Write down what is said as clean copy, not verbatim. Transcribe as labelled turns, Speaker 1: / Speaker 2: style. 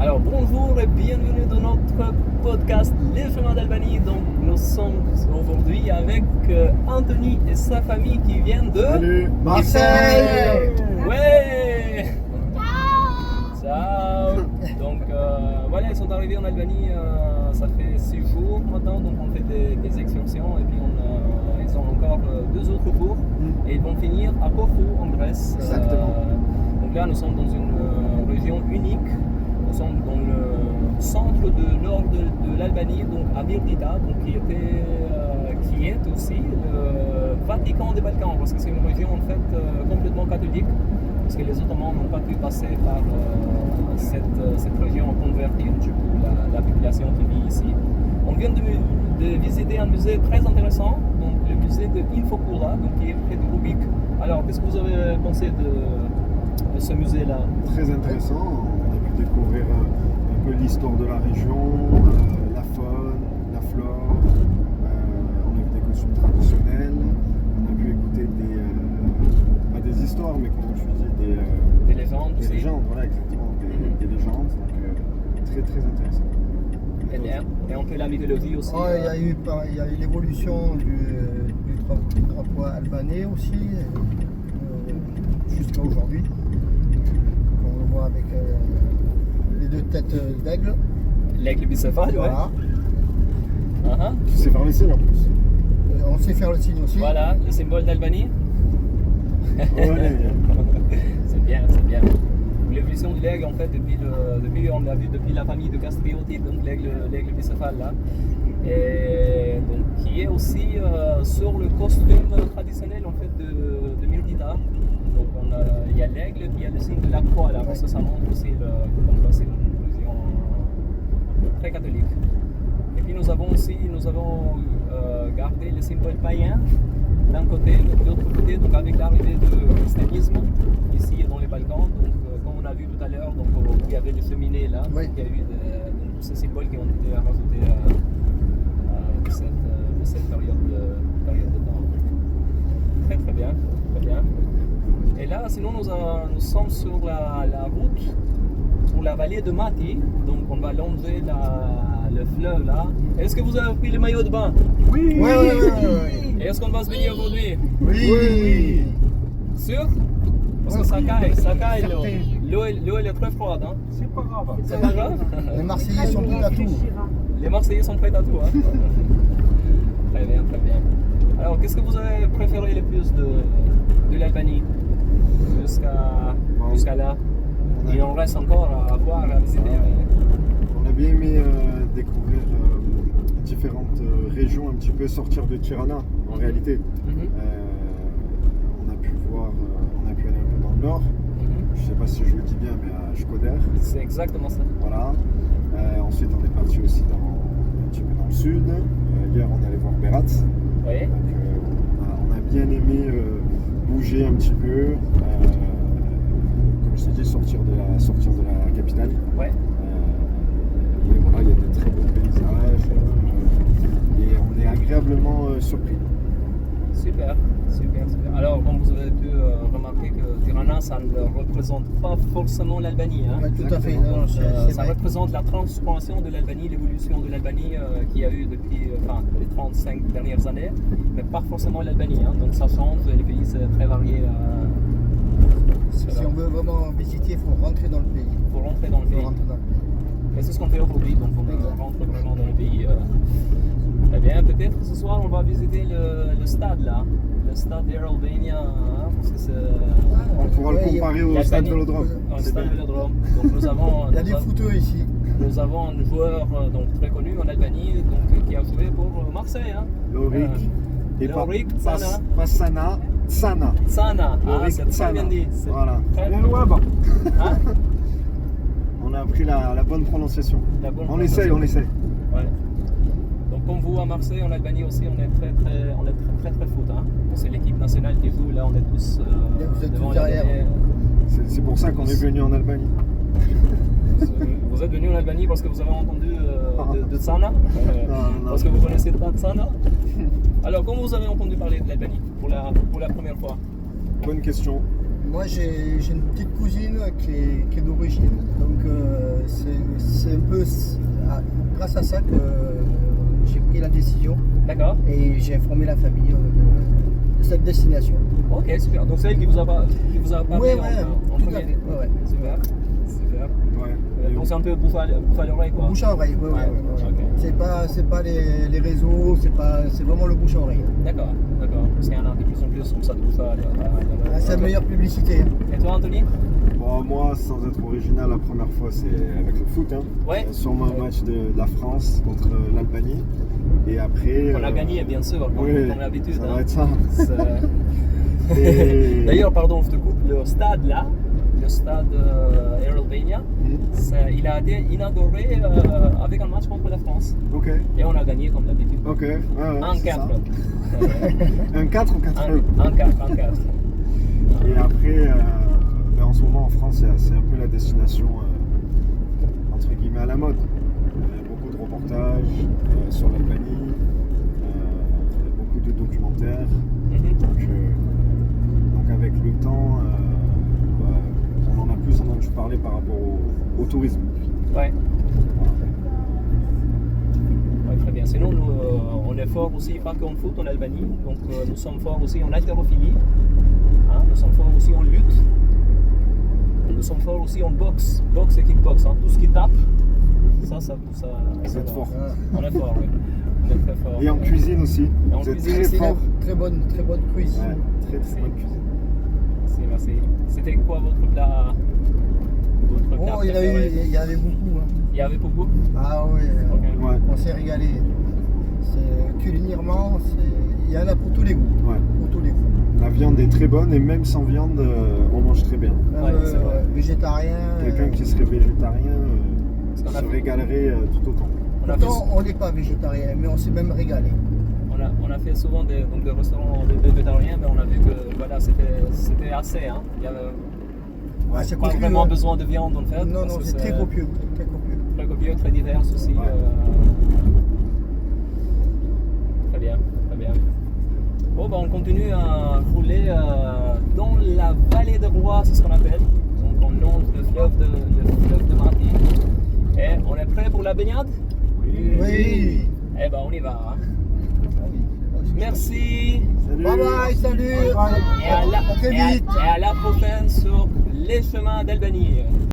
Speaker 1: Alors bonjour et bienvenue dans notre podcast Les Chemins d'Albanie. Donc nous sommes aujourd'hui avec Anthony et sa famille qui viennent de
Speaker 2: Salut.
Speaker 3: Marseille.
Speaker 1: Ouais. Ciao. Donc voilà, ils sont arrivés en Albanie, ça fait 6 jours maintenant, donc on fait des excursions et puis ils ont encore 2 autres cours et ils vont finir à Corfou en Grèce.
Speaker 2: Exactement.
Speaker 1: Donc là nous sommes dans une région unique. Nous sommes dans le centre de nord de l'Albanie, donc à Mirdita, donc qui est aussi le Vatican des Balkans, parce que c'est une région en fait complètement catholique, parce que les Ottomans n'ont pas pu passer par cette région à convertir du coup la population qui vit ici. On vient de visiter un musée très intéressant, donc le musée de Infokula, donc qui est près de Rubik. Alors, qu'est-ce que vous avez pensé de ce musée-là?
Speaker 2: Très intéressant. On a pu découvrir un peu l'histoire de la région, la faune, la flore. On a vu des costumes traditionnels. On a pu écouter pas des histoires, mais comment tu dis,
Speaker 1: des légendes
Speaker 2: des
Speaker 1: aussi.
Speaker 2: Légendes, voilà, exactement. Des légendes. Donc, très très intéressant.
Speaker 1: Et un peu la mythologie aussi.
Speaker 3: Il y a eu l'évolution du drapeau albanais aussi, jusqu'à aujourd'hui. On le voit avec les 2 têtes d'aigle.
Speaker 1: L'aigle bicéphale,
Speaker 3: Voilà.
Speaker 1: Ouais.
Speaker 2: Tu sais faire les signes en plus.
Speaker 3: On sait faire le signe aussi.
Speaker 1: Voilà, le symbole d'Albanie.
Speaker 2: Ouais.
Speaker 1: C'est bien, c'est bien. L'évolution de l'aigle, en fait, on l'a vu depuis la famille de Castriote, donc l'aigle bicéphale là. Et donc, qui est aussi sur le costume traditionnel en fait de Mirdita. Donc il y a l'aigle, puis il y a le signe de la croix là, parce que ça montre aussi que c'est une religion très catholique. Et puis nous avons gardé le symbole païen d'un côté, de l'autre côté, donc avec l'arrivée du christianisme ici dans les Balkans. Donc comme on a vu tout à l'heure, donc il y avait les cheminées là,
Speaker 3: Oui.
Speaker 1: il y a eu donc, tous ces symboles qui ont été rajoutés de cette période de temps. Très très bien, très bien. Et là, sinon nous sommes sur la route pour la vallée de Mati, donc on va longer le fleuve là. Est-ce que vous avez pris le maillot de bain?
Speaker 2: Oui.
Speaker 3: Oui.
Speaker 1: Et est-ce qu'on va se baigner aujourd'hui?
Speaker 3: Oui.
Speaker 1: Sûr? Parce que ça caille l'eau. L'eau elle est très froide, hein?
Speaker 2: C'est pas grave.
Speaker 1: C'est pas grave?
Speaker 3: Les Marseillais sont prêts à tout.
Speaker 1: Les Marseillais sont prêts à tout, hein? Très bien, très bien. Alors, qu'est-ce que vous avez préféré le plus de l'Albanie jusqu'à là? Il en reste encore à voir, à visiter.
Speaker 2: On a bien aimé découvrir différentes régions, un petit peu sortir de Tirana en réalité. On a pu aller un peu dans le nord, je sais pas si je le dis bien, mais à Shkoder.
Speaker 1: C'est exactement ça.
Speaker 2: Voilà. Ensuite on est parti aussi un petit peu dans le sud. Hier on allait voir Berat.
Speaker 1: Oui.
Speaker 2: Donc on a bien aimé bouger un petit peu. Comme je t'ai dit, sortir de la capitale.
Speaker 1: Ouais.
Speaker 2: Et voilà, il y a de très beaux paysages et on est agréablement surpris.
Speaker 1: Super. Alors, comme vous avez pu remarquer que Tirana, ça ne représente pas forcément l'Albanie. Hein.
Speaker 3: Ouais, tout à fait.
Speaker 2: Exactement.
Speaker 3: Non, c'est
Speaker 1: Ça
Speaker 3: vrai.
Speaker 1: représente la transformation de l'Albanie, l'évolution de l'Albanie qu'il y a eu depuis les 35 dernières années, mais pas forcément l'Albanie. Hein. Donc ça change, les pays c'est très varié.
Speaker 3: Si on veut vraiment visiter, il faut rentrer dans le pays.
Speaker 1: Pour rentrer dans le pays. Et c'est ce qu'on fait aujourd'hui, donc on rentre vraiment dans le pays. Eh bien, peut-être que ce soir on va visiter le stade là, le stade d'Albania, hein, parce que c'est
Speaker 2: On pourra le comparer au stade Vélodrome.
Speaker 1: un stade Vélodrome. Donc
Speaker 3: Il y a des footeux ici.
Speaker 1: Nous avons un joueur donc, très connu en Albanie donc, qui a joué pour Marseille. Hein.
Speaker 2: Lorik. Et
Speaker 1: Lorik Tsana.
Speaker 2: pas Sana, Tsana.
Speaker 1: Tsana,
Speaker 2: Lorik
Speaker 1: c'est très
Speaker 2: Tsana.
Speaker 1: bien dit. C'est
Speaker 2: Voilà.
Speaker 1: très
Speaker 2: Bien
Speaker 1: bien.
Speaker 2: louable.
Speaker 1: Hein?
Speaker 2: On a appris la bonne prononciation.
Speaker 1: La bonne
Speaker 2: On
Speaker 1: prononciation.
Speaker 2: essaye.
Speaker 1: Ouais. Donc comme vous à Marseille, en Albanie aussi, on est très foot. Hein. C'est l'équipe nationale qui joue, là on est tous
Speaker 3: Vous êtes
Speaker 1: devant
Speaker 3: tous derrière.
Speaker 2: C'est pour ça qu'on est venu en Albanie.
Speaker 1: Vous êtes venu en Albanie parce que vous avez entendu de Tsana
Speaker 2: Non.
Speaker 1: Parce que vous connaissez pas Tsana. Alors, comment vous avez entendu parler de l'Albanie pour la première fois?
Speaker 2: Bonne question.
Speaker 3: Moi, j'ai une petite cousine qui est d'origine, donc grâce à ça que j'ai pris la décision
Speaker 1: D'accord.
Speaker 3: et j'ai informé la famille de cette destination.
Speaker 1: Ok, super. Donc c'est elle qui vous a parlé
Speaker 3: Ouais,
Speaker 1: en
Speaker 3: tout à
Speaker 1: premier.
Speaker 3: fait. Ouais.
Speaker 1: Super. Super.
Speaker 2: Ouais.
Speaker 1: Donc c'est un peu bouffe à l'oreille quoi.
Speaker 3: Bouche à oreille, ouais.
Speaker 1: Ok.
Speaker 3: C'est pas les réseaux, c'est vraiment le bouche à oreille.
Speaker 1: D'accord, d'accord. Parce qu'il y en a de plus en plus comme ça de bouffe à l'oreille.
Speaker 3: C'est la meilleure publicité.
Speaker 1: Et toi Anthony?
Speaker 2: Bon, moi, sans être original, la première fois, c'est avec le foot. Hein.
Speaker 1: Ouais.
Speaker 2: Sûrement un match de la France contre l'Albanie. Et après.
Speaker 1: On a gagné bien sûr, comme d'habitude.
Speaker 2: Ça va être ça.
Speaker 1: Et... D'ailleurs, pardon, je te coupe, le stade là, le stade Air Albania, il a été inauguré avec un match contre la France.
Speaker 2: Ok.
Speaker 1: Et on a gagné comme d'habitude.
Speaker 2: Ok. Ouais,
Speaker 1: 1-4.
Speaker 2: Un 4 ou 4
Speaker 1: 1-4.
Speaker 2: Et après, en ce moment en France, c'est un peu la destination entre guillemets à la mode. Il y a beaucoup de reportages sur l'Albanie, beaucoup de documentaires. Donc avec le temps, on en a plus entendu parler par rapport au tourisme.
Speaker 1: Ouais.
Speaker 2: Voilà.
Speaker 1: Ouais, très bien. Sinon, nous, on est fort aussi, pas qu'en foot en Albanie, donc nous sommes forts aussi en haltérophilie, hein, nous sommes forts aussi en lutte, nous sommes forts aussi en boxe et kickbox, hein, tout ce qui tape, ça
Speaker 2: Vous êtes fort.
Speaker 1: On est fort, oui. On est très fort.
Speaker 2: Et en cuisine aussi.
Speaker 1: Et en
Speaker 2: Vous êtes
Speaker 1: cuisine
Speaker 2: très
Speaker 1: aussi,
Speaker 2: fort.
Speaker 3: Très bonne cuisine.
Speaker 2: Ouais, très bonne cuisine.
Speaker 1: C'était quoi votre plat?
Speaker 3: Oh, il y avait beaucoup. Hein.
Speaker 1: Il y avait beaucoup?
Speaker 3: Ah oui,
Speaker 1: Ok.
Speaker 2: Ouais.
Speaker 3: on s'est régalé. Culinairement, il y en a pour tous les goûts.
Speaker 2: Ouais.
Speaker 3: Pour tous les goûts.
Speaker 2: La viande est très bonne et même sans viande, on mange très bien.
Speaker 1: Ouais, c'est vrai.
Speaker 3: Végétarien.
Speaker 2: Quelqu'un qui serait végétarien
Speaker 1: Parce qu'on a
Speaker 2: se
Speaker 1: fait-
Speaker 2: régalerait tout autant.
Speaker 3: Pourtant, on n'est pas végétarien, mais on s'est même régalé.
Speaker 1: On a fait souvent des restaurants végétariens, mais on a vu que voilà, c'était assez. Hein. Il y avait
Speaker 3: Ouais, c'est
Speaker 1: pas
Speaker 3: copieux,
Speaker 1: vraiment
Speaker 3: hein.
Speaker 1: besoin de viande en fait.
Speaker 3: Non,
Speaker 1: parce que
Speaker 3: c'est très copieux. Très copieux.
Speaker 1: Très copieux, très divers aussi.
Speaker 2: Ouais.
Speaker 1: Très bien, très bien. Bon, on continue à rouler dans la vallée de Roi, c'est ce qu'on appelle. Donc on longe le fleuve de Marty. Et on est prêt pour la baignade?
Speaker 3: Oui.
Speaker 1: Eh ben on y va. Hein. Merci.
Speaker 2: Salut.
Speaker 3: Bye bye, salut.
Speaker 1: Et à
Speaker 3: À très vite.
Speaker 1: et à la prochaine sur les chemins d'Albanie.